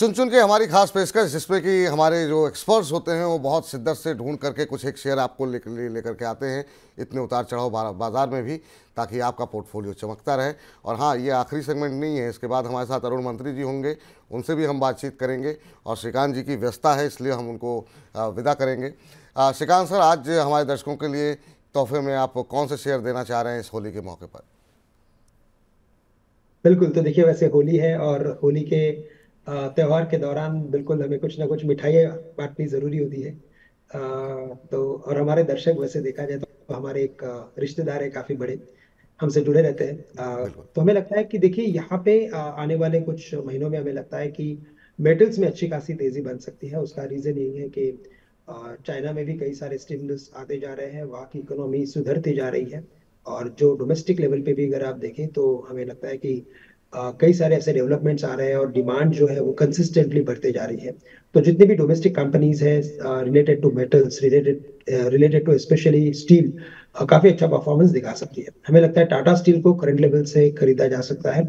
चुन चुन के हमारी खास पेशकश, जिसमें कि हमारे जो एक्सपर्ट्स होते हैं वो बहुत शिद्दत से ढूंढ करके कुछ एक शेयर आपको लेकर के आते हैं, इतने उतार चढ़ाव बाजार में भी, ताकि आपका पोर्टफोलियो चमकता रहे। और हाँ, ये आखिरी सेगमेंट नहीं है, इसके बाद हमारे साथ अरुण मंत्री जी होंगे, उनसे भी हम बातचीत करेंगे। और श्रीकांत जी की व्यस्तता है, इसलिए हम उनको विदा करेंगे। श्रीकांत सर, आज हमारे दर्शकों के लिए तोहफे में आप कौन से शेयर देना चाह रहे हैं इस होली के मौके पर? बिल्कुल। तो देखिए, वैसे होली है और होली के त्योहार के दौरान बिल्कुल हमें कुछ ना कुछ मिठाइयाँ बांटनी जरूरी होती है। तो और हमारे दर्शक, वैसे देखा जाए तो हमारे एक रिश्तेदार है, काफी बड़े हमसे जुड़े रहते हैं। बिल्कुल। तो हमें लगता है कि देखिए, यहाँ पे आने वाले कुछ महीनों में हमें लगता है कि मेटल्स में अच्छी खासी तेजी बन सकती है। उसका रीजन यही है कि चाइना में भी कई सारे स्टिमुलस आते जा रहे हैं, वहाँ की इकोनॉमी सुधरती जा रही है। और जो डोमेस्टिक लेवल पे भी अगर आप देखें तो हमें लगता है कि कई सारे ऐसे डेवलपमेंट्स आ रहे हैं और डिमांड जो है वो कंसिस्टेंटली बढ़ते जा रही है। तो जितनी भी डोमेस्टिक कंपनीज है related to metals, related to specially steel, काफी अच्छा परफॉर्मेंस दिखा सकती है। हमें लगता है टाटा स्टील को करंट लेवल से खरीदा जा सकता है,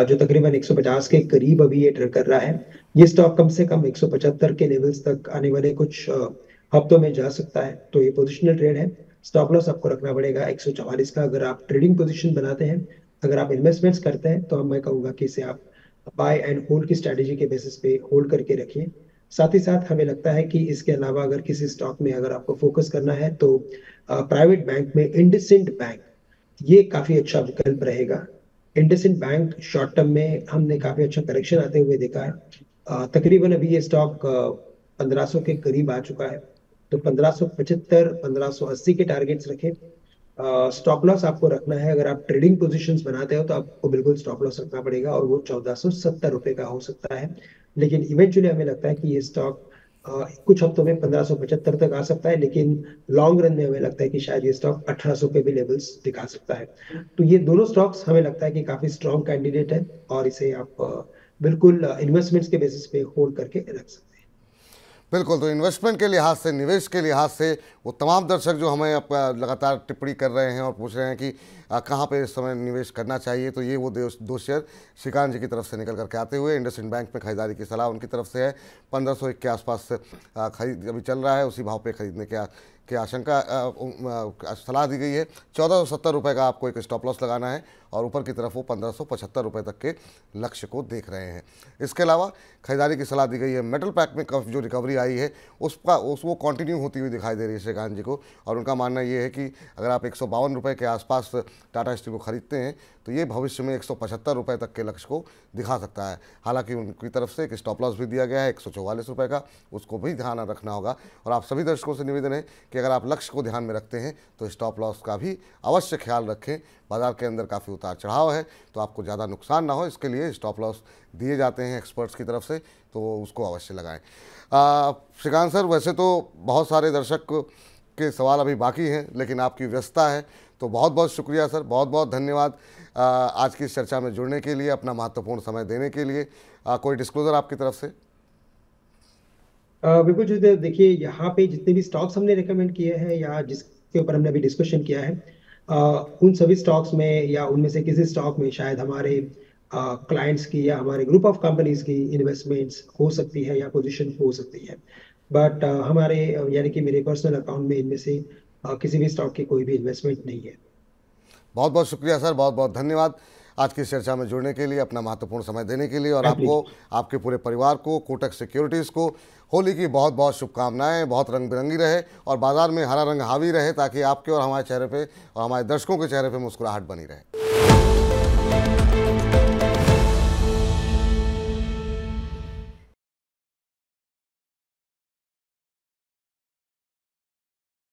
जो तकरीबन 150 के करीब अभी ये ट्रेड कर रहा है। ये स्टॉक कम से कम 175 के लेवल्स तक आने वाले कुछ हफ्तों में जा सकता है। तो ये पोजिशनल ट्रेड है। स्टॉप लॉस आपको रखना पड़ेगा 144 का। अगर आप ट्रेडिंग पोजीशन बनाते हैं, अगर आप इन्वेस्टमेंट्स करते हैं, तो मैं कहूंगा कि इसे आप बाय एंड होल्ड की स्ट्रेटेजी के बेसिस पे होल्ड करके रखिए। साथ ही साथ हमें लगता है कि इसके अलावा अगर किसी स्टॉक में अगर आपको फोकस करना है तो प्राइवेट बैंक में इंडसइंड बैंक ये काफी अच्छा विकल्प रहेगा। इंडसइंड बैंक शॉर्ट टर्म में हमने काफी अच्छा करेक्शन आते हुए देखा है। तकरीबन अभी ये स्टॉक 1500 के करीब आ चुका है। तो 1575 1580 के टारगेट्स रखें। स्टॉप लॉस आपको रखना है, अगर आप ट्रेडिंग पोजीशंस बनाते हो तो आपको बिल्कुल स्टॉप लॉस रखना पड़ेगा, और वो 1470 रुपए का हो सकता है। लेकिन इवेंचुअली हमें लगता है कि ये स्टॉक कुछ हफ्तों में 1575 तक आ सकता है, लेकिन लॉन्ग रन में हमें लगता है कि शायद ये स्टॉक 1800 पे भी लेवल्स दिखा सकता है। तो ये दोनों स्टॉक्स हमें लगता है कि काफी स्ट्रॉन्ग कैंडिडेट है, और इसे आप बिल्कुल इन्वेस्टमेंट्स के बेसिस पे होल्ड करके रख सकते हैं। बिल्कुल, तो इन्वेस्टमेंट के लिहाज से, निवेश के लिहाज से, वो तमाम दर्शक जो हमें लगातार टिप्पणी कर रहे हैं और पूछ रहे हैं कि कहाँ पे इस समय निवेश करना चाहिए, तो ये वो दो शेयर श्रीकांत जी की तरफ से निकल करके आते हुए इंडसइंड बैंक में खरीदारी की सलाह उनकी तरफ से है। 1501 के आसपास खरीद अभी चल रहा है, उसी भाव पे खरीदने के आशंका सलाह दी गई है। 1470 रुपये का आपको एक स्टॉप लॉस लगाना है, और ऊपर की तरफ वो 1575 रुपये तक के लक्ष्य को देख रहे हैं। इसके अलावा खरीदारी की सलाह दी गई है। मेटल पैक में जो रिकवरी आई है वो कंटिन्यू होती हुई दिखाई दे रही है श्रीकांत जी को, और उनका मानना ये है कि अगर आप 152 रुपये के आसपास टाटा स्टील को खरीदते हैं तो ये भविष्य में 175 रुपये तक के लक्ष्य को दिखा सकता है। हालांकि उनकी तरफ से एक स्टॉप लॉस भी दिया गया है 144 रुपये का, उसको भी ध्यान रखना होगा। और आप सभी दर्शकों से निवेदन है कि अगर आप लक्ष्य को ध्यान में रखते हैं तो स्टॉप लॉस का भी अवश्य ख्याल रखें। बाजार के अंदर काफ़ी उतार चढ़ाव है, तो आपको ज़्यादा नुकसान ना हो, इसके लिए स्टॉप लॉस दिए जाते हैं एक्सपर्ट्स की तरफ से, तो उसको अवश्य लगाएं। श्रीकांत सर, वैसे तो बहुत सारे दर्शक के सवाल अभी बाकी हैं, लेकिन आपकी व्यस्तता है, तो बहुत बहुत शुक्रिया सर, बहुत बहुत धन्यवाद आज की इस चर्चा में जुड़ने के लिए, अपना महत्वपूर्ण समय देने के लिए। कोई डिस्क्लोजर आपकी तरफ से? बिल्कुल। जो देखिए, यहाँ पे जितने भी स्टॉक्स हमने रिकमेंड किए हैं या जिसके ऊपर हमने अभी डिस्कशन किया है, उन सभी स्टॉक्स में या उनमें से किसी स्टॉक में शायद हमारे क्लाइंट्स की या हमारे ग्रुप ऑफ कंपनीज की इन्वेस्टमेंट्स हो सकती है या पोजीशन हो सकती है। बट हमारे यानी कि मेरे पर्सनल अकाउंट में इनमें से किसी भी स्टॉक की कोई भी इन्वेस्टमेंट नहीं है। बहुत बहुत शुक्रिया सर, बहुत बहुत धन्यवाद आज की इस चर्चा में जुड़ने के लिए, अपना महत्वपूर्ण समय देने के लिए, और My आपको, pleasure. आपके पूरे परिवार को, कोटक सिक्योरिटीज़ को होली की बहुत बहुत शुभकामनाएं। बहुत रंग बिरंगी रहे और बाजार में हरा रंग हावी रहे, ताकि आपके और हमारे चेहरे पे और हमारे दर्शकों के चेहरे पे मुस्कुराहट बनी रहे।